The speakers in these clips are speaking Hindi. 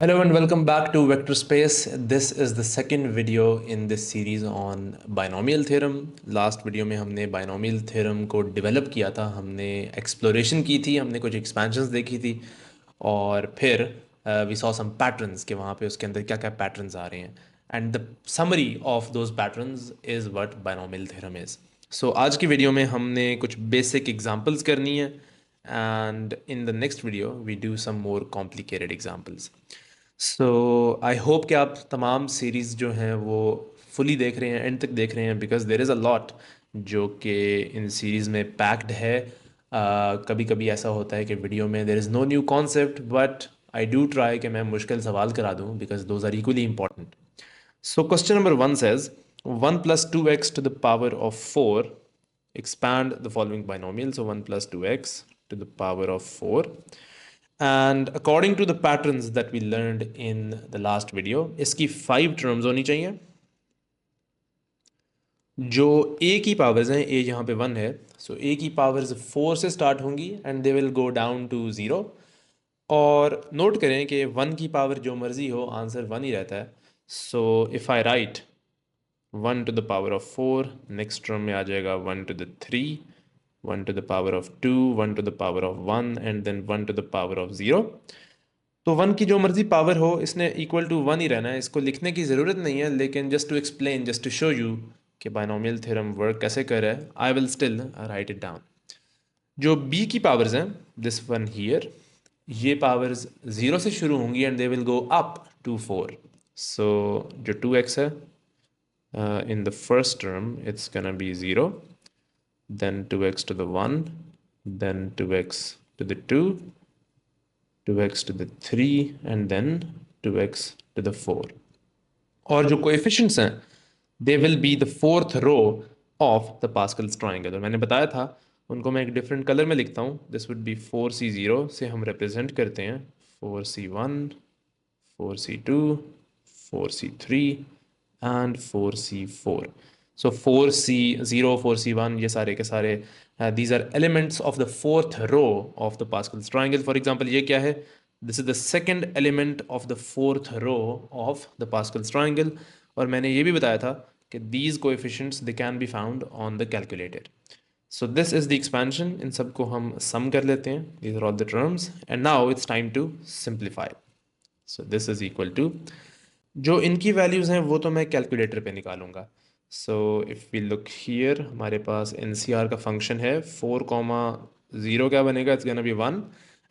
Hello and welcome back to Vector Space. This is the second video in this series on binomial theorem. Last video में हमने binomial theorem को develop किया था, हमने exploration की थी, हमने कुछ expansions देखी थी और फिर we saw some patterns कि वहाँ पे उसके अंदर क्या क्या patterns आ रहे हैं. And the summary of those patterns is what binomial theorem is. So आज की वीडियो में हमने कुछ basic examples करनी है and in the next video we do some more complicated examples. So I hope कि आप तमाम सीरीज़ जो हैं वो फुली देख रहे हैं, एंड तक देख रहे हैं, because there is a lot जो कि इन सीरीज़ में पैक्ड है. कभी कभी ऐसा होता है कि वीडियो में there is no new concept, but I do try कि मैं मुश्किल सवाल करा दूँ because those are equally important. So question number 1 says 1 plus 2x to the power of 4, expand the following binomial. So 1 plus 2x to the power of 4. And according to the patterns that we learned in the last video, इसकी 5 टर्म्स होनी चाहिए. जो a की पावर्स हैं, a यहाँ पे 1 है, सो a की पावर्स 4 से स्टार्ट होंगी and they will go down to 0. और नोट करें कि 1 की पावर जो मर्जी हो, आंसर 1 ही रहता है. So if I right 1 to the power of 4, next term में आ जाएगा 1 to the 3, 1 to the power of 2, 1 to the power of 1 and then 1 to the power of 0. तो 1 की जो मर्जी पावर हो, इसने इक्वल टू 1 ही रहना है. इसको लिखने की ज़रूरत नहीं है, लेकिन just to explain, just to show you कि बाइनोमियल थ्योरम वर्क कैसे कर रहा है, I will still write it down. जो b की पावर्स हैं, दिस वन हियर, ये पावर्स 0 से शुरू होंगी and they will go up to 4. So जो 2x है, in the first term it's gonna be 0, then 2x to the 1, then 2x to the 2, 2x to the 3 and then 2x to the 4. और जो कोएफिशिएंट्स हैं, they will be the fourth row of the Pascal's triangle. और मैंने बताया था उनको मैं एक डिफरेंट कलर में लिखता हूँ. दिस वुड बी 4c0 से हम रिप्रेजेंट करते हैं 4c1, 4c2, 4c3 and 4c4. So 4c0, 4c1, ये सारे के सारे these are elements of the fourth row of the Pascal's triangle. For example, ये क्या है? This is the second element of the fourth row of the Pascal's triangle. और मैंने ये भी बताया था कि these coefficients they can be found on the calculator. So this is the expansion. इन सबको हम sum कर लेते हैं. These are all the terms. And now it's time to simplify. So this is equal to, जो इनकी वैल्यूज़ हैं वो तो मैं कैलकुलेटर पे निकालूंगा. So if we look here, हमारे पास NCR का फंक्शन है 4,0 क्या बनेगा, it's gonna be 1.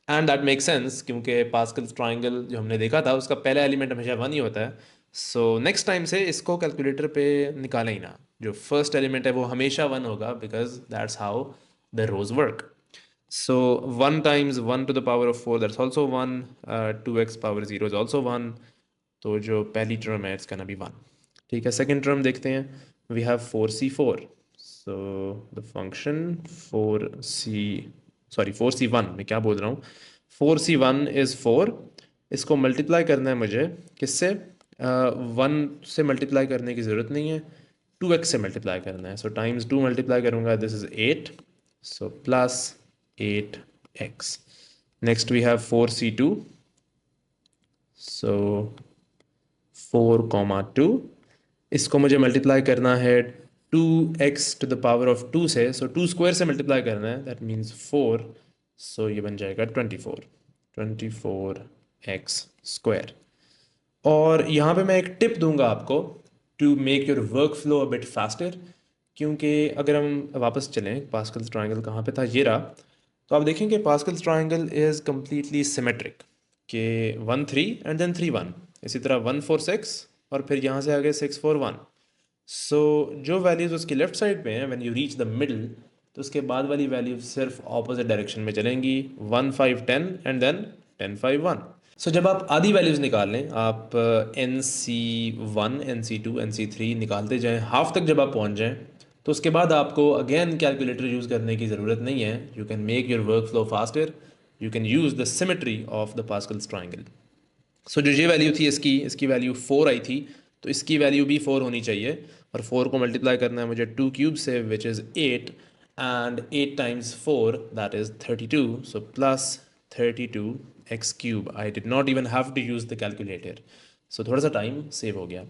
And that make sense क्योंकि पास्कल्स ट्राइंगल जो हमने देखा था उसका पहला एलिमेंट हमेशा 1 ही होता है. सो नेक्स्ट टाइम से इसको कैलकुलेटर पे निकालें ही ना, जो फर्स्ट एलिमेंट है वो हमेशा 1 होगा, because that's how the rows work. So 1 times 1 to the power of 4, that's also 1. 2x power 0 is also 1. तो जो पहली टर्म है इट्स कैन बी 1. ठीक है, सेकेंड टर्म देखते हैं. We have 4c4. So the function 4c1, मैं क्या बोल रहा हूँ, 4c1 इज़ 4. इसको मल्टीप्लाई करना है मुझे किससे, 1 से मल्टीप्लाई करने की ज़रूरत नहीं है, 2x से मल्टीप्लाई करना है. सो टाइम्स 2 मल्टीप्लाई करूँगा, this is 8. So plus 8x. Next we have 4c2. So 4,2. इसको मुझे मल्टीप्लाई करना है 2x to the power of 2 से. सो 2 स्क्वायर से मल्टीप्लाई करना है, दैट मीन्स 4. सो ये बन जाएगा 24x स्क्वायर. और यहाँ पे मैं एक टिप दूंगा आपको to make your workflow a bit faster. क्योंकि अगर हम वापस चलें, पास्कल्स ट्राइंगल कहाँ पे था, ये रहा. तो आप देखेंगे Pascal's triangle is completely symmetric कि 1 3 एंड देन 3 1. इसी तरह 1 4 6 और फिर यहाँ से आगे 6 4 1. सो जो वैल्यूज़ उसकी लेफ्ट साइड पे हैं, when you reach the middle, तो उसके बाद वाली वैल्यू सिर्फ ऑपोजिट डायरेक्शन में चलेंगी. 1 5 10 एंड देन 10 5 1. सो जब आप आधी वैल्यूज़ निकाल लें, आप NC1, NC2, NC3 निकालते जाएं, हाफ तक जब आप पहुंच जाएं, तो उसके बाद आपको अगेन कैलकुलेटर यूज़ करने की ज़रूरत नहीं है. You can make your workflow faster. You can use the symmetry of the Pascal's triangle. So जो ये वैल्यू थी, इसकी वैल्यू 4 आई थी, तो इसकी वैल्यू भी 4 होनी चाहिए. और 4 को मल्टीप्लाई करना है मुझे 2 क्यूब से, which is 8. And 8 times 4 that is 32. So plus 32 x cube. I did not even have to use the calculator. So थोड़ा सा टाइम सेव हो गया.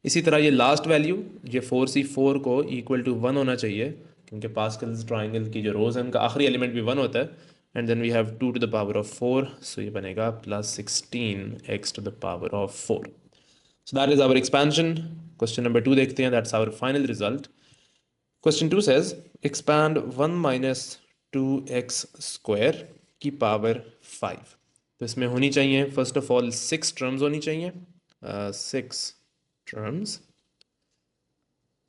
इसी तरह ये लास्ट वैल्यू, ये 4c4 को इक्वल टू 1 होना चाहिए, क्योंकि पास्कल्स ट्राइंगल की जो रोज़ है उनका आखिरी एलिमेंट भी 1 होता है. And then we have 2 to the power of 4, so ये बनेगा plus 16x to the power of 4. So that is our expansion. Question number 2 देखते हैं. That's our final result. Question 2 says expand 1 minus 2x square की पावर 5. तो इसमें होनी चाहिए फर्स्ट ऑफ ऑल 6 टर्म्स होनी चाहिए, 6 टर्म्स.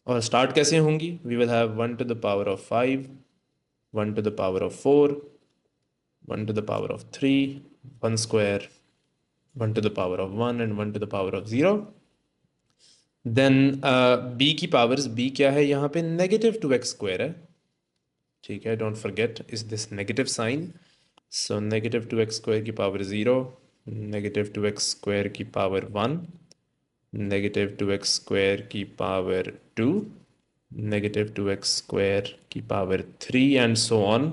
और स्टार्ट कैसे होंगी? We will have 1 to the power of 5, 1 to the power of 4, 1 to the power of 3, 1 square, 1 to the power of 1 and 1 to the power of 0. Then b की पावर्स, b क्या है यहाँ पे? नेगेटिव 2x स्क्वायर है. ठीक है, don't forget is this negative sign. So negative 2x square की पावर 0, नेगेटिव 2x स्क्वायर की पावर 1, नेगेटिव 2x स्क्वायर की पावर 2, नेगेटिव 2x स्क्वायर की पावर 3 एंड सो ऑन.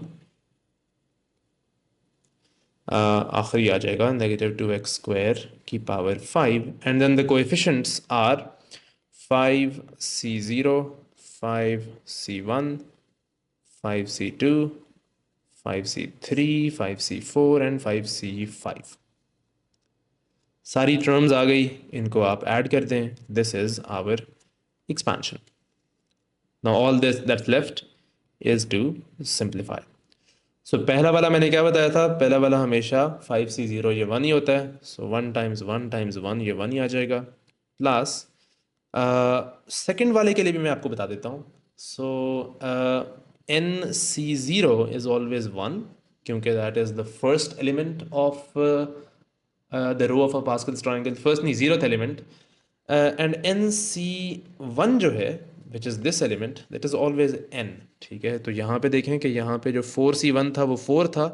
आखिरी आ जाएगा नेगेटिव 2x स्क्वायर की power 5. And then the coefficients are 5c0, 5c1, 5c2, 5c3, 5c4 and 5c5. सारी टर्म्स आ गई, इनको आप ऐड कर दें. This is our expansion. Now all this that's left is to simplify. So पहला वाला मैंने क्या बताया था? पहला वाला हमेशा 5c0 ये 1 ही होता है. सो 1 टाइम्स 1 टाइम्स 1 ये 1 ही आ जाएगा. प्लस सेकेंड वाले के लिए भी मैं आपको बता देता हूँ. सो nc0 इज ऑलवेज 1, क्योंकि that is the first element of the row of a Pascal's triangle. First नहीं, जीरोथ एलिमेंट. एंड nc1 जो है which is this element, that is always n. ठीक है, तो यहाँ पे देखें कि यहाँ पे जो 4c1 था वो 4 था,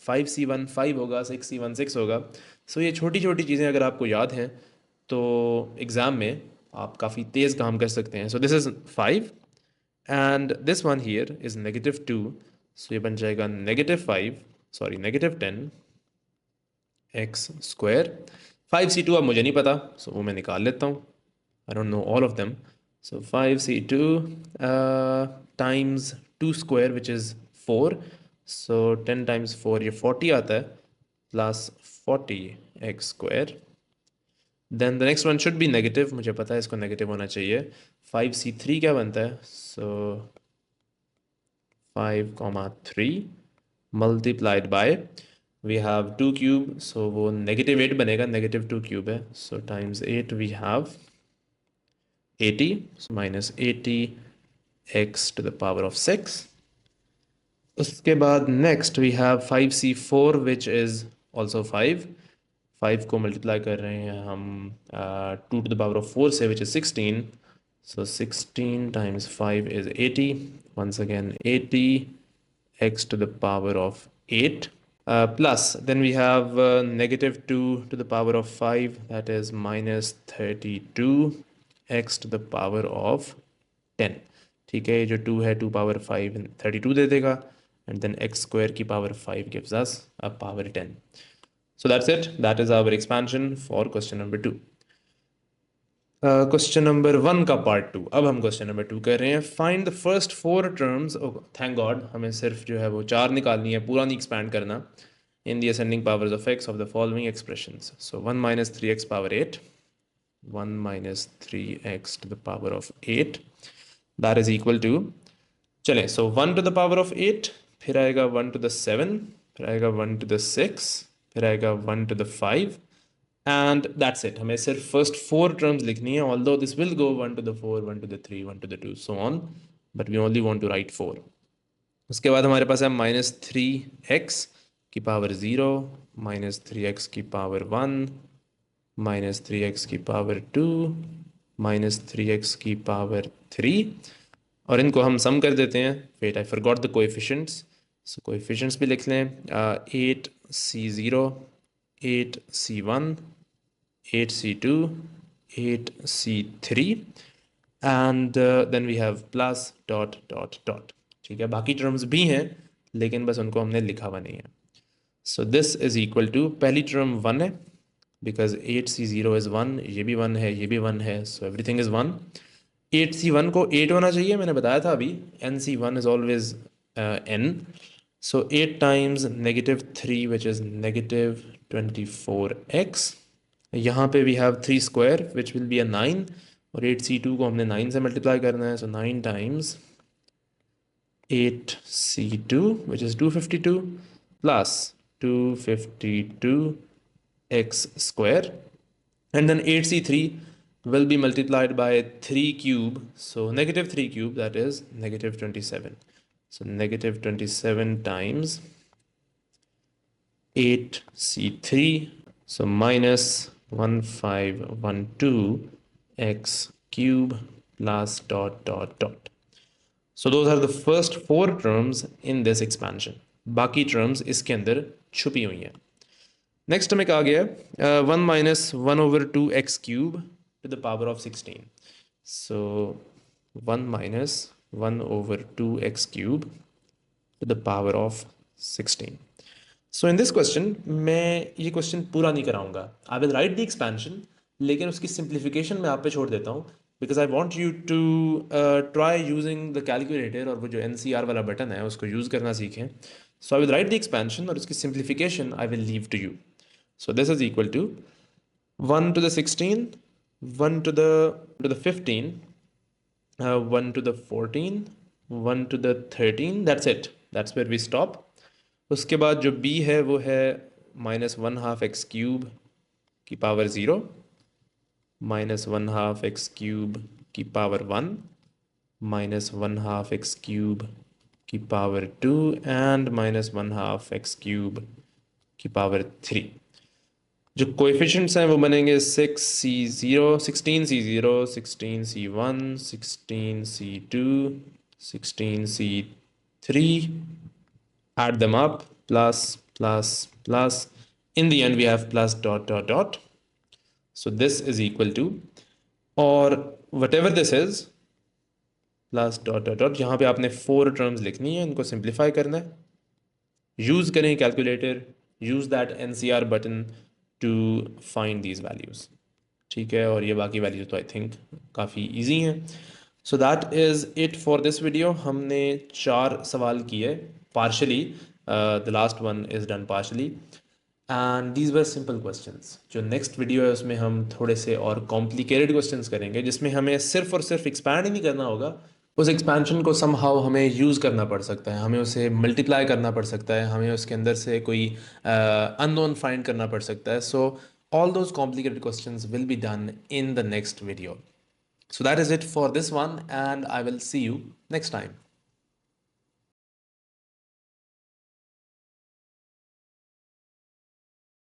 5c1 5 होगा, 6c1 6 होगा. सो ये छोटी छोटी चीज़ें अगर आपको याद हैं तो एग्ज़ाम में आप काफ़ी तेज़ काम कर सकते हैं. So this is 5 and this one here is negative 2. सो ये बन जाएगा negative 5, sorry negative 10 x square. 5c2 अब मुझे नहीं पता, सो वो मैं निकाल लेता हूँ. I don't know all of them. So 5c2 times 2 square which is 4. So 10 times 4 ये 40 आता है, plus 40 x square. Then the next one should be negative, मुझे पता है इसको नेगेटिव होना चाहिए. 5c3 क्या बनता है? So 5,3 multiplied by, we have 2 cube, so वो नेगेटिव 8 बनेगा, नेगेटिव 2 क्यूब है. So times 8 we have 80, so minus 80 x to the power of 6. उसके बाद next we have 5c4 which is also 5. 5 को मल्टीप्लाई कर रहे हैं हम 2 to the power of 4 से, which is 16. So 16 times 5 is 80. Once again 80 x to the power of 8. Plus then we have negative 2 to the power of 5, that is minus 32 x to the power of 10. ठीक है, ये जो 2 है 2 पावर 5 32 दे देगा. एंड देन एक्स स्क्वायर की power 5 gives us a power 10. So that's it, that is our expansion for question number 2. Question number 1 का पार्ट 2. अब हम क्वेश्चन नंबर 2 कर रहे हैं. Find the first 4 terms. Thank God, हमें सिर्फ जो है वो 4 निकालनी है, पूरा नहीं एक्सपैंड करना. In the ascending powers of x of the following expressions. So 1 minus 3x power 8, 1 minus 3x to the power of 8, that is equal to, चलें, so 1 to the power of 8, फिर आएगा 1 to the 7, फिर आएगा 1 to the 6, फिर आएगा 1 to the 5, and that's it. हमें सिर्फ first 4 terms लिखनी है, although this will go 1 to the 4, 1 to the 3, 1 to the 2, so on, but we only want to write 4. उसके बाद हमारे पास है माइनस 3x की पावर 0, माइनस 3x की पावर 1, माइनस 3x की पावर 2, माइनस 3x की पावर 3, और इनको हम सम कर देते हैं. Wait, I forgot the coefficients, so coefficients भी लिख लें. 8c0, 8c1, 8c2, 8c3 and then we have plus dot dot dot. ठीक है, बाकी टर्म्स भी हैं लेकिन बस उनको हमने लिखा हुआ नहीं है. So this is equal to, पहली टर्म 1 है बिकॉज 8c0 इज़ 1, ये भी 1 है, ये भी 1 है, सो एवरीथिंग इज़ 1। 8c1 को 8 होना चाहिए, मैंने बताया था अभी, nc1 is always n। So 8 times -3 which is -24x। यहाँ पे we have 3 square which will be a 9, और 8c2 को हमने 9 से मल्टीप्लाई करना है, सो 9 times 8c2 which is 252 plus 252x square, and then 8c3 will be multiplied by 3 cube, so -3 cube, that is -27. So -27 times 8c3, so minus 1512x cube plus dot dot dot. So those are the first 4 terms in this expansion. बाकी terms इसके अंदर छुपी हुई हैं। नेक्स्ट हमें कहा गया 1 minus 1 over 2x cube to the power of 16. So 1 minus 1 over 2x cube to the power of 16. So in this question मैं ये क्वेश्चन पूरा नहीं कराऊंगा, I will write the expansion, लेकिन उसकी सिंप्लीफिकेशन मैं आप पे छोड़ देता हूँ because I want you to try using the calculator, और वो जो NCR वाला बटन है उसको यूज़ करना सीखें। So I will write the expansion और उसकी simplification I will leave to you. So this is equal to 1 to the 16, 1 to the 15, 1 to the 14, 1 to the 13, that's it, that's where we stop। उसके बाद जो b है वो है -1/2 x क्यूब की पावर 0, -1/2 x क्यूब की पावर 1, -1/2 x क्यूब की पावर 2, एंड -1/2 x क्यूब की पावर 3। जो कोएफिशिएंट्स हैं वो बनेंगे 6c0, 16c0, 16c1, 16c2, 16c3, add them up, plus plus plus, in the end we have plus dot dot dot, so this is equal to, or whatever this is, plus dot dot dot, यहाँ पे आपने 4 टर्म्स लिखनी है, इनको सिंप्लीफाई करना है, यूज़ करें calculator, use that NCR button to find these values, ठीक है। और ये बाकी वैल्यूज तो आई थिंक काफ़ी इजी हैं। सो that is it for this video. हमने 4 सवाल किए partially, the last one is done partially, and these were simple questions. जो नेक्स्ट वीडियो है उसमें हम थोड़े से और कॉम्प्लिकेटेड क्वेश्चंस करेंगे, जिसमें हमें सिर्फ और सिर्फ एक्सपैंड ही नहीं करना होगा, उस एक्सपेंशन को समहाउ हमें यूज़ करना पड़ सकता है, हमें उसे मल्टीप्लाई करना पड़ सकता है, हमें उसके अंदर से कोई अननोन फाइंड करना पड़ सकता है। सो all those complicated questions will be done in the next video. So that is it for this one, and I will see you next time.